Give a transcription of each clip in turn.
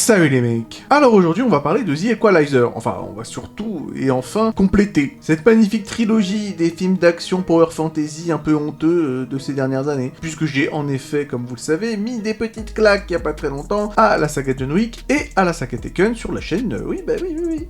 Salut les mecs. Alors aujourd'hui on va parler de The Equalizer, enfin on va surtout et enfin compléter cette magnifique trilogie des films d'action power fantasy un peu honteux de ces dernières années, puisque j'ai en effet, comme vous le savez, mis des petites claques il y a pas très longtemps à la saga John Wick et à la saga Tekken sur la chaîne, oui,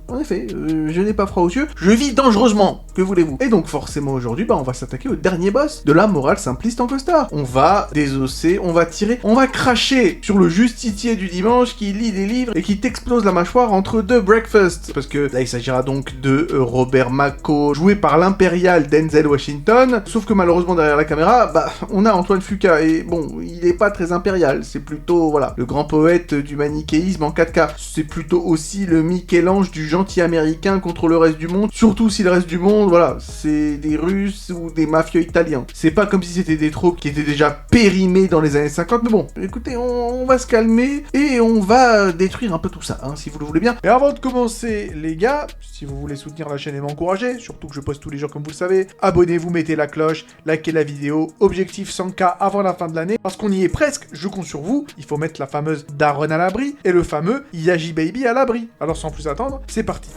en effet, je n'ai pas froid aux yeux, je vis dangereusement, que voulez-vous. Et donc forcément aujourd'hui, on va s'attaquer au dernier boss de la morale simpliste en costard. On va désosser, on va tirer, on va cracher sur le justicier du dimanche qui lit des livres et qui t'explose la mâchoire entre deux breakfasts. Parce que là, il s'agira donc de Robert McCall, joué par l'impérial Denzel Washington. Sauf que malheureusement, derrière la caméra, on a Antoine Fuqua. Et bon, il est pas très impérial. C'est plutôt, voilà, le grand poète du manichéisme en 4K. C'est plutôt aussi le Michel-Ange du gentil américain contre le reste du monde. Surtout si le reste du monde, voilà, c'est des Russes ou des mafieux italiens. C'est pas comme si c'était des troupes qui étaient déjà périmées dans les années 50. Mais bon, écoutez, on va se calmer et on va détruire un peu tout ça, hein, si vous le voulez bien. Et avant de commencer, les gars, si vous voulez soutenir la chaîne et m'encourager, surtout que je poste tous les jours comme vous le savez, abonnez-vous, mettez la cloche, likez la vidéo, objectif 100K avant la fin de l'année, parce qu'on y est presque, je compte sur vous, il faut mettre la fameuse Daronne à l'abri, et le fameux Yaji Baby à l'abri. Alors sans plus attendre, c'est parti.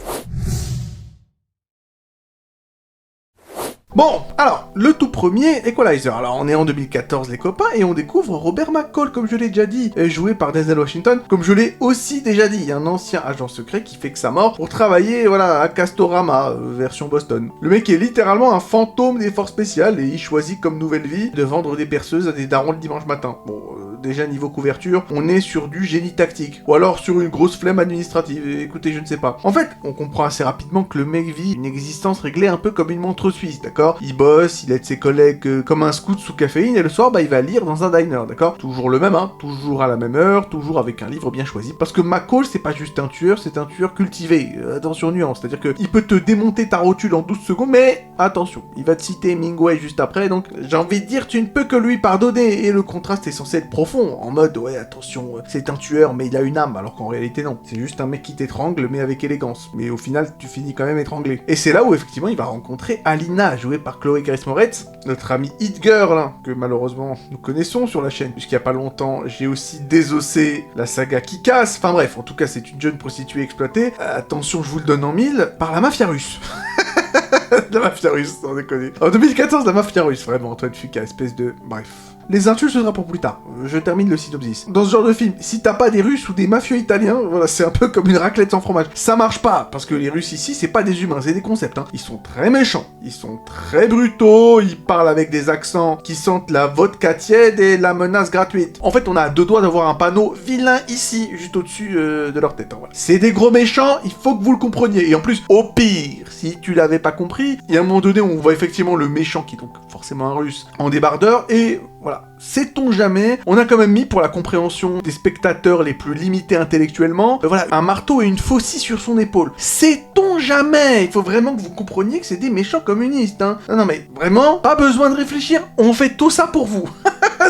Bon, alors, le tout premier, Equalizer. Alors, on est en 2014, les copains, et on découvre Robert McCall, comme je l'ai déjà dit, joué par Denzel Washington, comme je l'ai aussi déjà dit, un ancien agent secret qui fait que sa mort pour travailler, voilà, à Castorama, version Boston. Le mec est littéralement un fantôme des forces spéciales, et il choisit comme nouvelle vie de vendre des perceuses à des darons le dimanche matin. Bon, déjà niveau couverture, on est sur du génie tactique, ou alors sur une grosse flemme administrative, écoutez, je ne sais pas. En fait, on comprend assez rapidement que le mec vit une existence réglée un peu comme une montre suisse, d'accord? Il bosse, il aide ses collègues comme un scout sous caféine, et le soir, il va lire dans un diner, d'accord? Toujours le même, hein, toujours à la même heure, toujours avec un livre bien choisi. Parce que McCall, c'est pas juste un tueur, c'est un tueur cultivé. Attention nuance, c'est-à-dire que il peut te démonter ta rotule en 12 secondes, mais attention, il va te citer Mingway juste après, donc j'ai envie de dire, tu ne peux que lui pardonner, et le contraste est censé être profond, en mode, ouais, attention, c'est un tueur, mais il a une âme, alors qu'en réalité, non. C'est juste un mec qui t'étrangle, mais avec élégance. Mais au final, tu finis quand même étranglé. Et c'est là où, effectivement, il va rencontrer Alina, jouée par Chloé Grace Moretz, notre amie Hit Girl, hein, que malheureusement nous connaissons sur la chaîne, puisqu'il y a pas longtemps, j'ai aussi désossé la saga Kick-Ass. Enfin bref, en tout cas, c'est une jeune prostituée exploitée, attention, je vous le donne en mille, par la mafia russe. La mafia russe, sans déconner. En 2014, la mafia russe, vraiment, Antoine Fuqua, espèce de... Bref. Les insultes, ce sera pour plus tard. Je termine le synopsis. Dans ce genre de film, si t'as pas des Russes ou des mafieux italiens, voilà, c'est un peu comme une raclette sans fromage. Ça marche pas, parce que les Russes ici, c'est pas des humains, c'est des concepts, hein. Ils sont très méchants, ils sont très brutaux, ils parlent avec des accents qui sentent la vodka tiède et la menace gratuite. En fait, on a à deux doigts d'avoir un panneau vilain ici, juste au-dessus de leur tête, hein, voilà. C'est des gros méchants, il faut que vous le compreniez. Et en plus, au pire, si tu l'avais pas compris, il y a un moment donné où on voit effectivement le méchant, qui est donc forcément un Russe, en débardeur, et... Voilà, sait-on jamais, on a quand même mis pour la compréhension des spectateurs les plus limités intellectuellement, voilà, un marteau et une faucille sur son épaule. Sait-on jamais? Il faut vraiment que vous compreniez que c'est des méchants communistes, hein. Non mais, vraiment, pas besoin de réfléchir, on fait tout ça pour vous.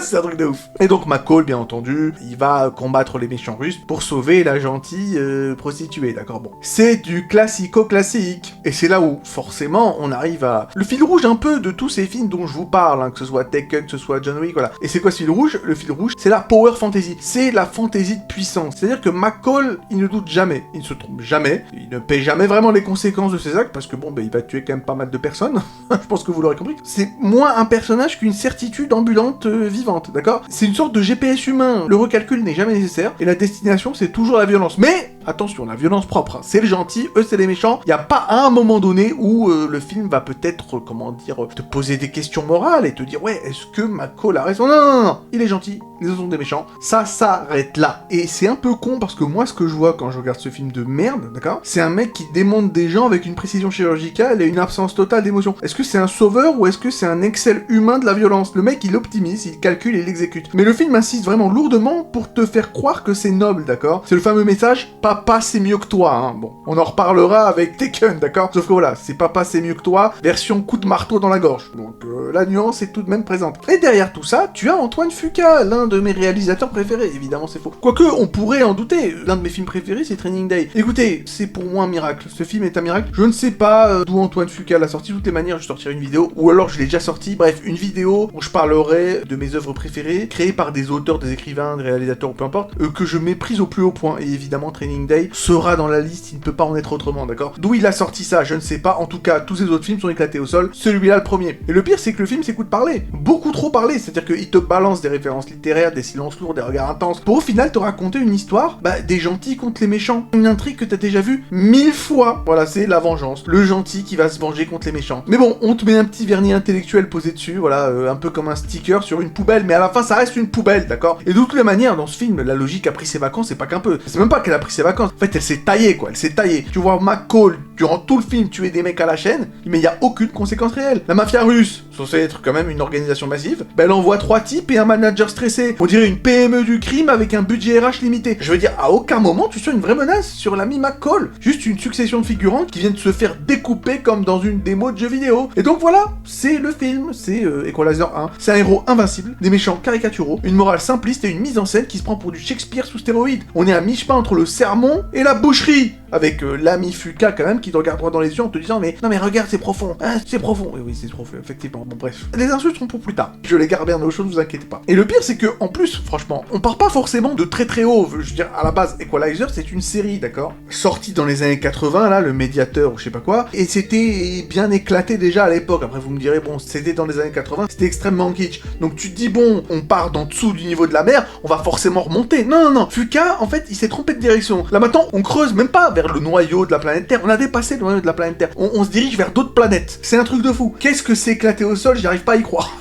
C'est un truc de ouf. Et donc McCall, bien entendu, il va combattre les méchants russes pour sauver la gentille prostituée, d'accord, bon. C'est du classico-classique. Et c'est là où, forcément, on arrive à... Le fil rouge un peu de tous ces films dont je vous parle, hein, que ce soit Tekken, que ce soit John Wick, voilà. Et c'est quoi ce fil rouge? Le fil rouge, c'est la power fantasy. C'est la fantasy de puissance. C'est-à-dire que McCall, il ne doute jamais, il ne se trompe jamais, il ne paie jamais vraiment les conséquences de ses actes, parce que bon, il va tuer quand même pas mal de personnes. Je pense que vous l'aurez compris. C'est moins un personnage qu'une certitude ambulante vivante, d'accord? C'est une sorte de GPS humain. Le recalcul n'est jamais nécessaire, et la destination, c'est toujours la violence. Mais, attention, la violence propre, hein. C'est le gentil, eux, c'est les méchants. Il n'y a pas un moment donné où le film va peut-être, comment dire, te poser des questions morales et te dire, ouais, est-ce que McCall a raison? Non, il est gentil, les autres sont des méchants. Ça s'arrête là. Et c'est un peu con, parce que moi, ce que je vois quand je regarde ce film de merde, d'accord? C'est un mec qui démonte des gens avec une précision chirurgicale et une absence totale d'émotion. Est-ce que c'est un sauveur ou est-ce que c'est un Excel humain de la violence? Le mec, il optimise, il calcule et l'exécute. Mais le film insiste vraiment lourdement pour te faire croire que c'est noble, d'accord? C'est le fameux message, pas Papa c'est mieux que toi, hein. Bon, on en reparlera avec Taken, d'accord? Sauf que voilà, c'est Papa c'est mieux que toi, version coup de marteau dans la gorge. Donc la nuance est tout de même présente. Et derrière tout ça, tu as Antoine Fuqua, l'un de mes réalisateurs préférés. Évidemment, c'est faux. Quoique, on pourrait en douter. L'un de mes films préférés, c'est Training Day. Écoutez, c'est pour moi un miracle. Ce film est un miracle. Je ne sais pas d'où Antoine Fuqua l'a sorti. De toutes les manières, je sortirai une vidéo, ou alors je l'ai déjà sorti. Bref, une vidéo où je parlerai de mes œuvres préférées, créées par des auteurs, des écrivains, des réalisateurs, ou peu importe, que je méprise au plus haut point. Et évidemment, Training Day sera dans la liste. Il ne peut pas en être autrement, d'accord? D'où il a sorti ça, je ne sais pas. En tout cas, tous ses autres films sont éclatés au sol. Celui-là, le premier. Et le pire, c'est que le film s'écoute parler. Beaucoup trop parler. C'est-à-dire qu'il te balance des références littéraires, des silences lourds, des regards intenses, pour au final te raconter une histoire, des gentils contre les méchants. Une intrigue que t'as déjà vue 1000 fois. Voilà, c'est la vengeance. Le gentil qui va se venger contre les méchants. Mais bon, on te met un petit vernis intellectuel posé dessus, voilà, un peu comme un sticker sur une poubelle, mais à la fin, ça reste une poubelle, d'accord? Et de toutes les manières, dans ce film, la logique a pris ses vacances, c'est pas qu'un peu. C'est même pas qu'elle a pris ses vacances. En fait, elle s'est taillée, quoi. Elle s'est taillée. Tu vois McCall, durant tout le film, tuer des mecs à la chaîne, mais il y a aucune conséquence réelle. La mafia russe, censée être quand même une organisation massive, elle envoie 3 types et un manager stressé. On dirait une PME du crime avec un budget RH limité. Je veux dire, à aucun moment tu sens une vraie menace sur l'ami McCall. Juste une succession de figurants qui viennent se faire découper comme dans une démo de jeu vidéo. Et donc voilà, c'est le film, c'est Equalizer 1. C'est un héros invincible, des méchants caricaturaux, une morale simpliste et une mise en scène qui se prend pour du Shakespeare sous stéroïdes. On est à mi-chemin entre le sermon et la boucherie. Avec l'ami Fuqua quand même qui te regarde droit dans les yeux en te disant mais non mais regarde c'est profond, hein, c'est profond. Et oui c'est profond effectivement. Bon bref, les insultes seront pour plus tard. Je les garde bien dans le show, ne vous inquiétez pas. Et le pire c'est que en plus franchement, on part pas forcément de très très haut. Je veux dire à la base Equalizer c'est une série d'accord, sortie dans les années 80 là, le médiateur ou je sais pas quoi, et c'était bien éclaté déjà à l'époque. Après vous me direz bon c'était dans les années 80, c'était extrêmement kitsch. Donc tu te dis bon on part d'en dessous du niveau de la mer, on va forcément remonter. Non non non, Fuqua en fait il s'est trompé de direction. Là maintenant on creuse même pas vers le noyau de la planète Terre. On a dépassé le noyau de la planète Terre. On se dirige vers d'autres planètes. C'est un truc de fou. Qu'est-ce que c'est éclaté au sol? J'y arrive pas à y croire.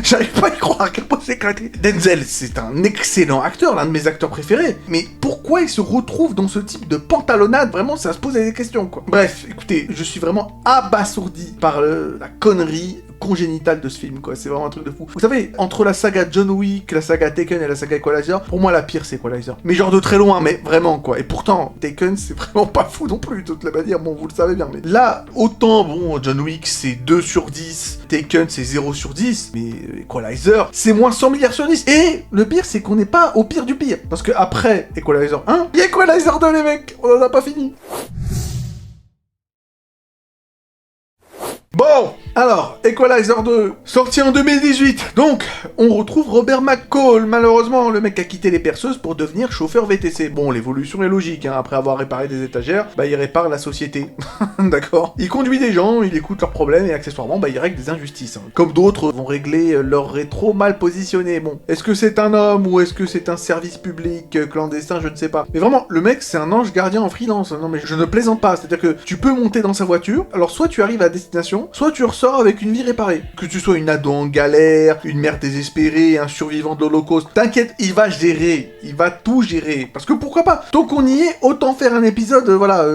J'arrive pas à y croire à quel point c'est éclaté. Denzel, c'est un excellent acteur, l'un de mes acteurs préférés. Mais pourquoi il se retrouve dans ce type de pantalonnade? Vraiment, ça se pose des questions, quoi. Bref, écoutez, je suis vraiment abasourdi par la connerie congénitale de ce film, quoi. C'est vraiment un truc de fou. Vous savez, entre la saga John Wick, la saga Taken et la saga Equalizer, pour moi, la pire, c'est Equalizer. Mais genre de très loin, mais vraiment, quoi. Et pourtant, Taken, c'est vraiment pas fou non plus, de toute la manière. Bon, vous le savez bien, mais là, autant, bon, John Wick, c'est 2 sur 10, Taken, c'est 0 sur 10, mais Equalizer, c'est moins 100 milliards sur 10. Et le pire, c'est qu'on n'est pas au pire du pire. Parce que après Equalizer 1, il y a Equalizer 2, les mecs. On en a pas fini. Bon, alors, Equalizer 2, sorti en 2018. Donc, on retrouve Robert McCall. Malheureusement, le mec a quitté les perceuses pour devenir chauffeur VTC. Bon, l'évolution est logique, hein. Après avoir réparé des étagères, il répare la société. D'accord. Il conduit des gens, il écoute leurs problèmes et accessoirement, il règle des injustices. Hein. Comme d'autres vont régler leur rétro mal positionné. Bon, est-ce que c'est un homme ou est-ce que c'est un service public clandestin, je ne sais pas. Mais vraiment, le mec, c'est un ange gardien en freelance. Non mais je ne plaisante pas. C'est-à-dire que tu peux monter dans sa voiture, alors soit tu arrives à destination, soit tu ressors avec une vie réparée. Que tu sois une ado en galère, une mère désespérée, un survivant de l'Holocauste, t'inquiète, il va gérer, il va tout gérer. Parce que pourquoi pas? Tant qu'on y est, autant faire un épisode,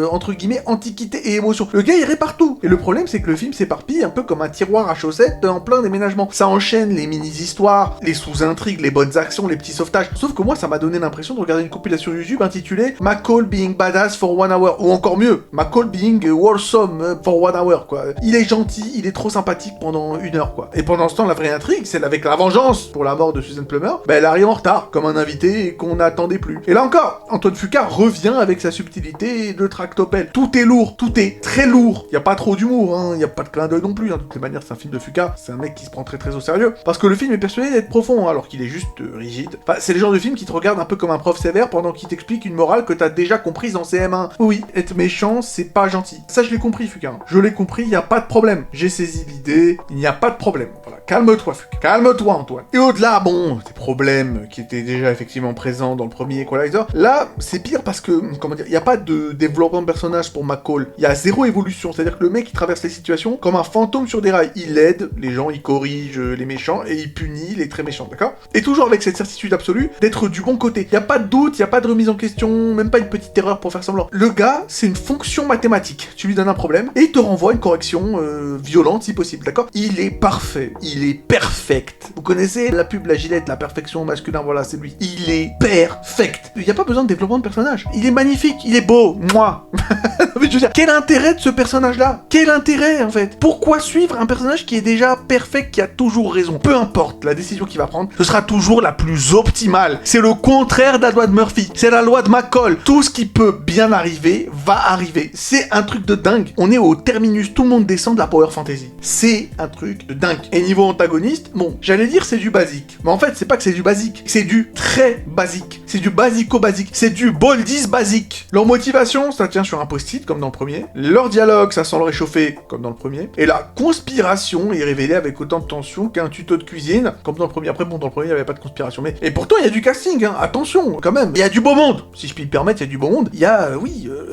entre guillemets, antiquité et émotion. Le gars, il répare tout. Et le problème, c'est que le film s'éparpille un peu comme un tiroir à chaussettes en plein déménagement. Ça enchaîne les mini-histoires, les sous-intrigues, les bonnes actions, les petits sauvetages. Sauf que moi, ça m'a donné l'impression de regarder une compilation YouTube intitulée McCall being badass for 1 hour. Ou encore mieux, McCall being wholesome for 1 hour, quoi. Il est gentil, il est trop sympathique pendant 1 heure, quoi. Et pendant ce temps, la vraie intrigue, celle avec la vengeance pour la mort de Susan Plummer, elle arrive en retard, comme un invité qu'on n'attendait plus. Et là encore, Antoine Fuqua revient avec sa subtilité de tractopelle. Tout est lourd, tout est très lourd. Y a pas trop d'humour, hein, y a pas de clin d'œil non plus, hein. De toutes les manières, c'est un film de Fuqua, c'est un mec qui se prend très très au sérieux, parce que le film est persuadé d'être profond, hein, alors qu'il est juste rigide. Enfin, c'est le genre de film qui te regarde un peu comme un prof sévère pendant qu'il t'explique une morale que t'as déjà comprise en CM1. Oui, être méchant, c'est pas gentil. Ça, je l'ai compris, Fuqua. Hein. Je l'ai compris, y a pas de problème. J'ai saisi l'idée, il n'y a pas de problème. Voilà, calme-toi, Fuqua. Calme-toi, Antoine. Et au-delà, bon, des problèmes qui étaient déjà effectivement présents dans le premier Equalizer, là, c'est pire parce que, comment dire, il n'y a pas de développement de personnage pour McCall. Il y a 0 évolution, c'est-à-dire que le mec, il traverse les situations comme un fantôme sur des rails. Il aide les gens, il corrige les méchants et il punit les très méchants, d'accord? Et toujours avec cette certitude absolue d'être du bon côté. Il n'y a pas de doute, il n'y a pas de remise en question, même pas une petite erreur pour faire semblant. Le gars, c'est une fonction mathématique. Tu lui donnes un problème et il te renvoie une correction violente si possible, d'accord? Il est parfait, il est perfect. Vous connaissez la pub, la Gillette, la perfection masculin, voilà, c'est lui. Il est perfect. Il n'y a pas besoin de développement de personnage. Il est magnifique, il est beau, moi. Mais je veux dire, quel intérêt de ce personnage-là? Quel intérêt, en fait? Pourquoi suivre un personnage qui est déjà perfect, qui a toujours raison? Peu importe la décision qu'il va prendre, ce sera toujours la plus optimale. C'est le contraire de la loi de Murphy. C'est la loi de McCall. Tout ce qui peut bien arriver, va arriver. C'est un truc de dingue. On est au terminus, tout le monde descend de la Power Fantasy. C'est un truc de dingue. Et niveau antagoniste, bon, j'allais dire c'est du basique. Mais en fait, c'est pas que c'est du basique. C'est du très basique. C'est du basico-basique. C'est du boldies basique. Leur motivation, ça tient sur un post-it, comme dans le premier. Leur dialogue, ça sent le réchauffer, comme dans le premier. Et la conspiration est révélée avec autant de tension qu'un tuto de cuisine, comme dans le premier. Après, bon, dans le premier, il n'y avait pas de conspiration. Mais... Et pourtant, il y a du casting, hein. Attention, quand même. Il y a du beau monde. Si je puis me permettre, il y a du beau monde. Il y a,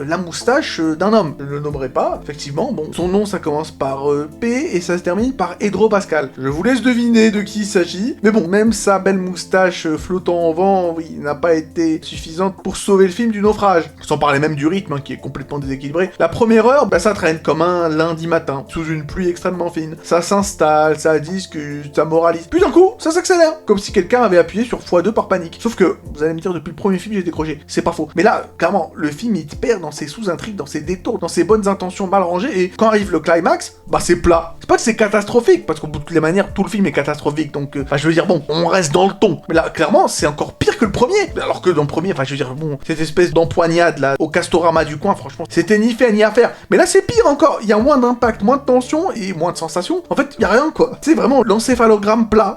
la moustache d'un homme. Je ne le nommerai pas, effectivement. Bon, son nom, ça commence par P et ça se termine par Edro Pascal. Je vous laisse deviner de qui il s'agit. Mais bon, même sa belle moustache flottant en vent, oui, n'a pas été suffisante pour sauver le film du naufrage. Sans parler même du rythme, hein, qui est complètement déséquilibré. La première heure, bah, ça traîne comme un lundi matin, sous une pluie extrêmement fine. Ça s'installe, ça discute, ça moralise. Puis d'un coup, ça s'accélère. Comme si quelqu'un avait appuyé sur x2 par panique. Sauf que, vous allez me dire, depuis le premier film, j'ai décroché. C'est pas faux. Mais là, clairement, le film, il te perd dans ses sous-intrigues, dans ses détours, dans ses bonnes intentions mal rangées, et quand arrive le climax, bah c'est plat. C'est pas que c'est catastrophique, parce qu'au bout de toutes les manières, tout le film est catastrophique, donc, je veux dire, bon, on reste dans le ton. Mais là, clairement, c'est encore pire que le premier. Alors que dans le premier, je veux dire, bon, cette espèce d'empoignade, là, au Castorama du coin, franchement, c'était ni fait ni à faire. Mais là, c'est pire encore. Il y a moins d'impact, moins de tension, et moins de sensations. En fait, il y a rien, quoi. C'est vraiment l'encéphalogramme plat.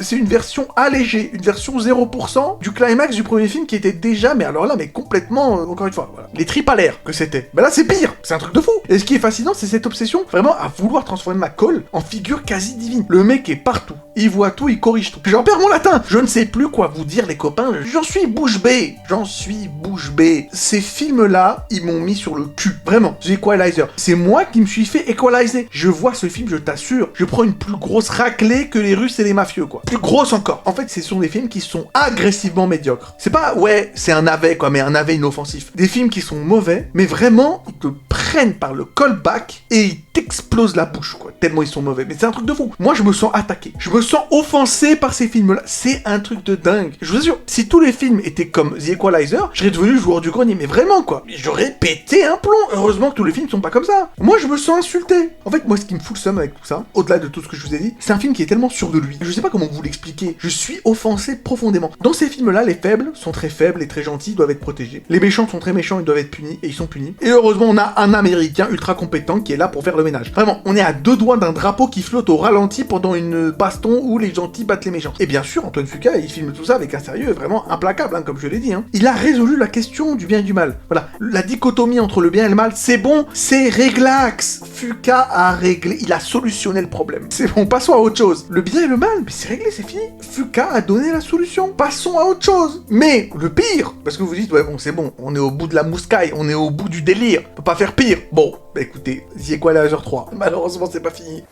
C'est une version allégée, une version 0% du climax du premier film qui était déjà, mais alors là, mais complètement, encore une fois, voilà. Les tripes à l'air que c'était. Mais là, c'est pire. C'est un truc de fou. Et ce qui est fascinant, c'est cette obsession, vraiment, à vouloir transformer McCall en figure quasi divine. Le mec est partout. Il voit tout, il corrige tout. J'en perds mon latin. Je ne sais plus quoi vous dire, les copains. J'en suis bouche bée. J'en suis bouche bée. Ces films-là, ils m'ont mis sur le cul. Vraiment. The Equalizer. C'est moi qui me suis fait equaliser. Je vois ce film, je t'assure. Je prends une plus grosse raclée que les Russes et les mafieux, quoi. Plus grosse encore. En fait, ce sont des films qui sont agressivement médiocres. C'est pas, ouais, c'est un navet, quoi, mais un navet inoffensif. Des films qui sont mauvais, mais vraiment, ils te prennent par le callback et ils t'explosent la bouche, quoi. Tellement ils sont mauvais. Mais c'est un truc de fou. Moi, je me sens attaqué. Je me sens offensé par ces films-là. C'est un truc de dingue. Je vous assure, si tous les films étaient comme The Equalizer, je serais devenu joueur du grenier. Mais vraiment, quoi. J'aurais pété un plomb. Heureusement que tous les films sont pas comme ça. Moi, je me sens insulté. En fait, moi, ce qui me fout le seum avec tout ça, au-delà de tout ce que je vous ai dit, c'est un film qui est tellement sûr de lui. Je sais pas comment vous l'expliquer. Je suis offensé profondément. Dans ces films-là, les faibles sont très faibles et très gentils, doivent être protégés. Les méchants sont très méchants, ils doivent être punis, et ils sont punis. Et heureusement, on a un Américain ultra compétent qui est là pour faire le ménage. Vraiment, on est à deux doigts d'un drapeau qui flotte au ralenti pendant une baston où les gentils battent les méchants. Et bien sûr, Antoine Fuqua, il filme tout ça avec un sérieux vraiment implacable, hein, comme je l'ai dit. Hein. Il a résolu la question du bien et du mal. Voilà, la dichotomie entre le bien et le mal, c'est bon, c'est réglax. Fuqua a réglé, il a solutionné le problème. C'est bon, passons à autre chose. Le bien et le mal, mais c'est réglé, c'est fini. Fuqua a donné la solution. Passons à autre chose. Mais le pire, parce que vous dites, ouais bon, c'est bon, on est au bout de la mouscaille, on est au bout du délire, on peut pas faire pire. Bon, bah écoutez, The Equalizer 3. Malheureusement, c'est pas fini.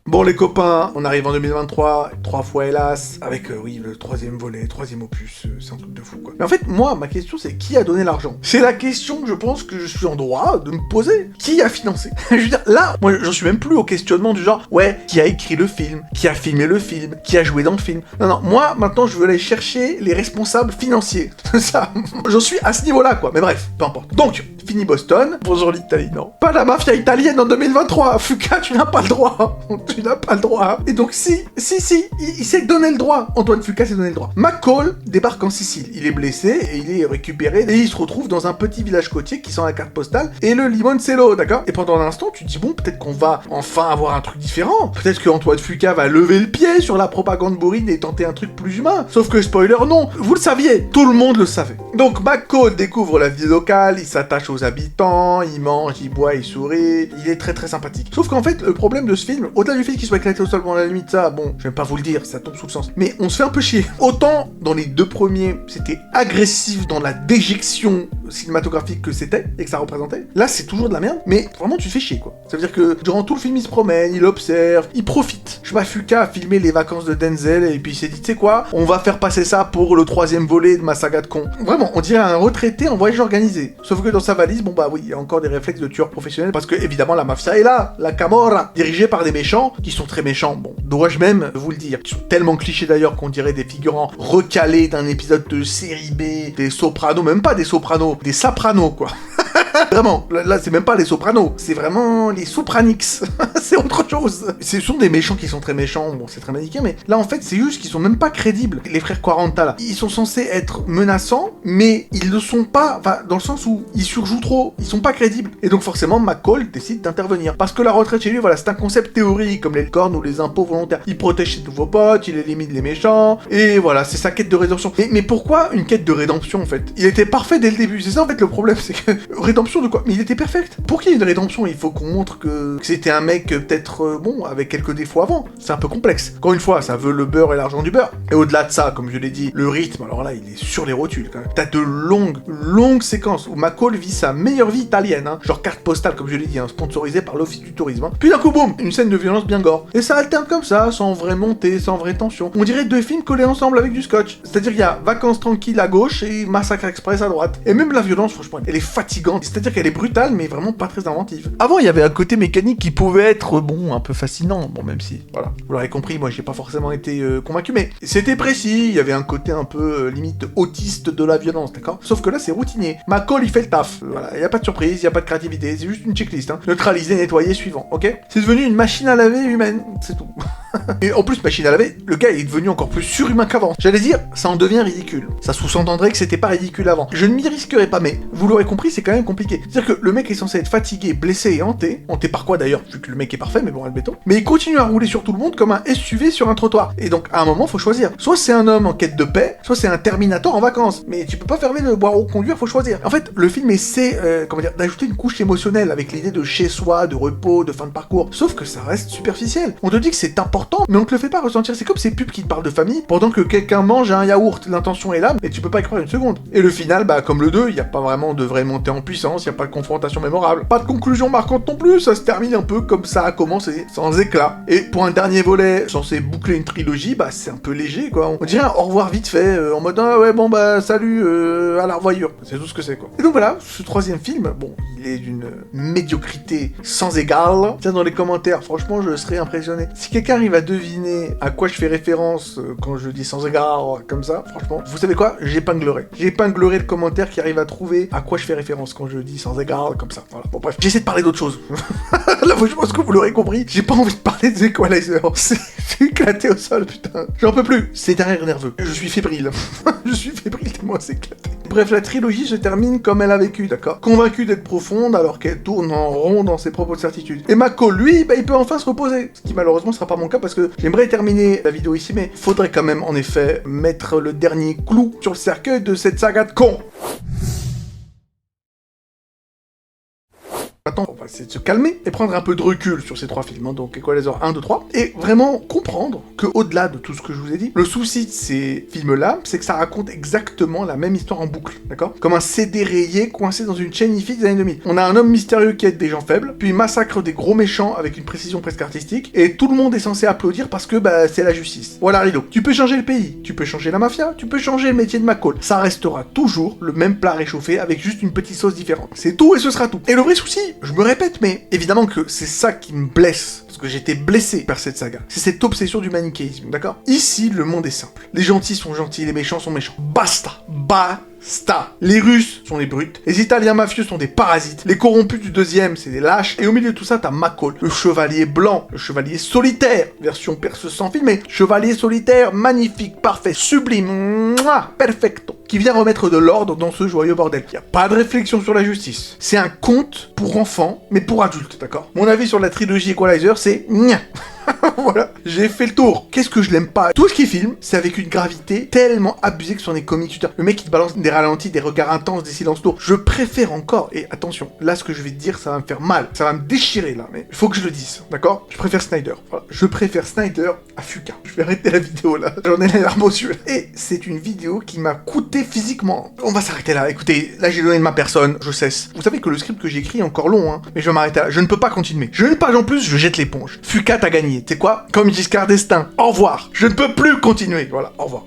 Bon les copains, on arrive en 2023, 3 fois hélas, avec oui le troisième volet, troisième opus, c'est un truc de fou quoi. Mais en fait moi, ma question c'est qui a donné l'argent? C'est la question que je pense que je suis en droit de me poser. Qui a financé? Je veux dire, là, moi j'en suis même plus au questionnement du genre, ouais, qui a écrit le film, qui a filmé le film, qui a joué dans le film. Non, non, moi maintenant je veux aller chercher les responsables financiers. Ça, j'en suis à ce niveau-là quoi, mais bref, peu importe. Donc, fini Boston, bonjour l'Italie, non. Pas la mafia italienne en 2023, Fuqua, tu n'as pas le droit. Tu n'as pas le droit. Et donc il s'est donné le droit. Antoine Fuqua s'est donné le droit. McCall débarque en Sicile. Il est blessé et il est récupéré et il se retrouve dans un petit village côtier qui sent la carte postale et le limoncello, d'accord? Et pendant un instant, tu te dis bon, peut-être qu'on va enfin avoir un truc différent. Peut-être que Antoine Fuqua va lever le pied sur la propagande bourrine et tenter un truc plus humain. Sauf que spoiler, non. Vous le saviez. Tout le monde le savait. Donc McCall découvre la vie locale, il s'attache aux habitants, il mange, il boit, il sourit. Il est très très sympathique. Sauf qu'en fait, le problème de ce film, au-delà du fait qu'il soit éclaté au sol, bon, à la limite, ça, bon, je vais pas vous le dire, ça tombe sous le sens. Mais on se fait un peu chier. Autant, dans les deux premiers, c'était agressif dans la déjection cinématographique que c'était et que ça représentait. Là, c'est toujours de la merde, mais vraiment, tu te fais chier, quoi. Ça veut dire que durant tout le film, il se promène, il observe, il profite. Fuka a filmé les vacances de Denzel et puis il s'est dit, tu sais quoi, on va faire passer ça pour le 3e volet de ma saga de con. Vraiment, on dirait un retraité en voyage organisé. Sauf que dans sa valise, bon bah oui, il y a encore des réflexes de tueur professionnel parce que évidemment la mafia est là, la Camorra, dirigée par des méchants qui sont très méchants. Bon, dois-je même vous le dire. Ils sont tellement clichés d'ailleurs qu'on dirait des figurants recalés d'un épisode de série B, des Sopranos, même pas des Sopranos, des Sopranos quoi. Vraiment, là c'est même pas les Sopranos, c'est vraiment les Sopranix. C'est autre chose. Ce sont des méchants qui sont très méchants, bon c'est très manichéen, mais là en fait c'est juste qu'ils sont même pas crédibles. Les frères Quaranta là, ils sont censés être menaçants, mais ils le sont pas, enfin dans le sens où ils surjouent trop, ils sont pas crédibles. Et donc forcément McCall décide d'intervenir. Parce que la retraite chez lui, voilà, c'est un concept théorique, comme les cornes ou les impôts volontaires. Il protège ses nouveaux potes, il élimine les méchants, et voilà, c'est sa quête de rédemption. Mais pourquoi une quête de rédemption en fait? Il était parfait dès le début, c'est ça en fait le problème, c'est que... Rédemption de quoi? Mais il était perfect. Pour qu'il y ait une rédemption, il faut qu'on montre que c'était un mec peut-être, bon, avec quelques défauts avant. C'est un peu complexe. Encore une fois, ça veut le beurre et l'argent du beurre. Et au-delà de ça, comme je l'ai dit, le rythme, alors là, il est sur les rotules quand même. T'as de longues séquences où McCall vit sa meilleure vie italienne, hein. Genre carte postale, comme je l'ai dit, hein, sponsorisée par l'Office du Tourisme. Hein. Puis d'un coup, boum, une scène de violence bien gore. Et ça alterne comme ça, sans vraie montée, sans vraie tension. On dirait 2 films collés ensemble avec du scotch. C'est-à-dire qu'il y a Vacances tranquilles à gauche et Massacre Express à droite. Et même la violence, franchement, elle est fatigante. C'est-à-dire qu'elle est brutale, mais vraiment pas très inventive. Avant, il y avait un côté mécanique qui pouvait être, bon, un peu fascinant. Bon, même si, voilà. Vous l'aurez compris, moi, j'ai pas forcément été convaincu, mais c'était précis. Il y avait un côté un peu, limite, autiste de la violence, d'accord? Sauf que là, c'est routinier. McCall, il fait le taf. Voilà, il y a pas de surprise, il y a pas de créativité. C'est juste une checklist, hein. Neutraliser, nettoyer, suivant, ok? C'est devenu une machine à laver humaine, c'est tout. Et en plus, machine à laver, le gars est devenu encore plus surhumain qu'avant. J'allais dire, ça en devient ridicule. Ça sous-entendrait que c'était pas ridicule avant. Je ne m'y risquerai pas, mais vous l'aurez compris, c'est quand même compliqué. C'est-à-dire que le mec est censé être fatigué, blessé et hanté par quoi d'ailleurs, vu que le mec est parfait, mais bon, admettons. Mais il continue à rouler sur tout le monde comme un SUV sur un trottoir. Et donc, à un moment, faut choisir. Soit c'est un homme en quête de paix, soit c'est un Terminator en vacances. Mais tu peux pas fermer le boire ou conduire, faut choisir. En fait, le film essaie, d'ajouter une couche émotionnelle avec l'idée de chez soi, de repos, de fin de parcours. Sauf que ça reste superficiel. On te dit que c'est important, mais on te le fait pas ressentir. C'est comme ces pubs qui te parlent de famille pendant que quelqu'un mange un yaourt. L'intention est là, mais tu peux pas y croire une seconde. Et le final, bah, comme le 2, il y a pas vraiment de vraie montée en puissance, il y a pas de confrontation mémorable. Pas de conclusion marquante non plus, ça se termine un peu comme ça a commencé, sans éclat. Et pour un dernier volet censé boucler une trilogie, bah c'est un peu léger quoi. On dirait un au revoir vite fait, en mode ah ouais bon bah salut, à la revoyure. C'est tout ce que c'est quoi. Et donc voilà, ce 3e film, bon, il est d'une médiocrité sans égale. Tiens dans les commentaires, franchement je serais impressionné. Si quelqu'un arrive à deviner à quoi je fais référence quand je dis sans égale comme ça, franchement, vous savez quoi? J'épinglerai le commentaire qui arrive à trouver à quoi je fais référence quand je dis sans égale comme ça. Voilà. Bon bref, j'essaie de parler d'autre chose. Là, je pense que vous l'aurez compris, j'ai pas envie de parler des Equalizer. C'est éclaté au sol, putain. J'en peux plus. C'est derrière nerveux. Je suis fébrile. Je suis fébrile tellement c'est éclaté. Bref, la trilogie se termine comme elle a vécu, d'accord? Convaincue d'être profonde alors qu'elle tourne en rond dans ses propres certitudes. Et McCall, lui, bah, il peut enfin se reposer. Ce qui malheureusement sera pas mon cas parce que j'aimerais terminer la vidéo ici, mais faudrait quand même en effet mettre le dernier clou sur le cercueil de cette saga de con. Maintenant, on va essayer de se calmer et prendre un peu de recul sur ces 3 films, hein, donc Equalizer 1, 2, 3, et vraiment comprendre que au-delà de tout ce que je vous ai dit, le souci de ces films-là, c'est que ça raconte exactement la même histoire en boucle, d'accord? Comme un CD rayé coincé dans une chaîne IFI des années 2000. On a un homme mystérieux qui aide des gens faibles, puis il massacre des gros méchants avec une précision presque artistique, et tout le monde est censé applaudir parce que, bah, c'est la justice. Voilà, rideau. Tu peux changer le pays, tu peux changer la mafia, tu peux changer le métier de McCall. Ça restera toujours le même plat réchauffé avec juste une petite sauce différente. C'est tout et ce sera tout. Et le vrai souci, je me répète, mais évidemment que c'est ça qui me blesse, parce que j'étais blessé par cette saga. C'est cette obsession du manichéisme, d'accord? Ici, le monde est simple. Les gentils sont gentils, les méchants sont méchants. Basta! Basta! Les Russes sont des brutes, les Italiens mafieux sont des parasites, les corrompus du 2e, c'est des lâches, et au milieu de tout ça, t'as McCall, le chevalier blanc, le chevalier solitaire, version perse sans film, mais chevalier solitaire, magnifique, parfait, sublime, mouah, perfecto, qui vient remettre de l'ordre dans ce joyeux bordel. Y a pas de réflexion sur la justice. C'est un conte pour enfants, mais pour adultes, d'accord? Mon avis sur la trilogie Equalizer, c'est gna. Voilà, j'ai fait le tour. Qu'est-ce que je l'aime pas? Tout ce qu'il filme, c'est avec une gravité tellement abusée que ce sont des comiques. Putain, le mec il te balance des ralentis, des regards intenses, des silences lourds. Je préfère encore, et attention, là ce que je vais te dire, ça va me faire mal, ça va me déchirer là, mais il faut que je le dise, d'accord? Je préfère Snyder. Voilà. Je préfère Snyder à Fuka. Je vais arrêter la vidéo là, j'en ai les larmes aux yeux. Et c'est une vidéo qui m'a coûté physiquement. On va s'arrêter là, écoutez, là j'ai donné de ma personne, je cesse. Vous savez que le script que j'ai écrit est encore long, hein, mais je vais m'arrêter là, je ne peux pas continuer. Je n'ai pas en plus, je jette l'éponge. Fuka t'as gagné, tu sais quoi? Comme Giscard d'Estaing. Au revoir. Je ne peux plus continuer. Voilà, au revoir.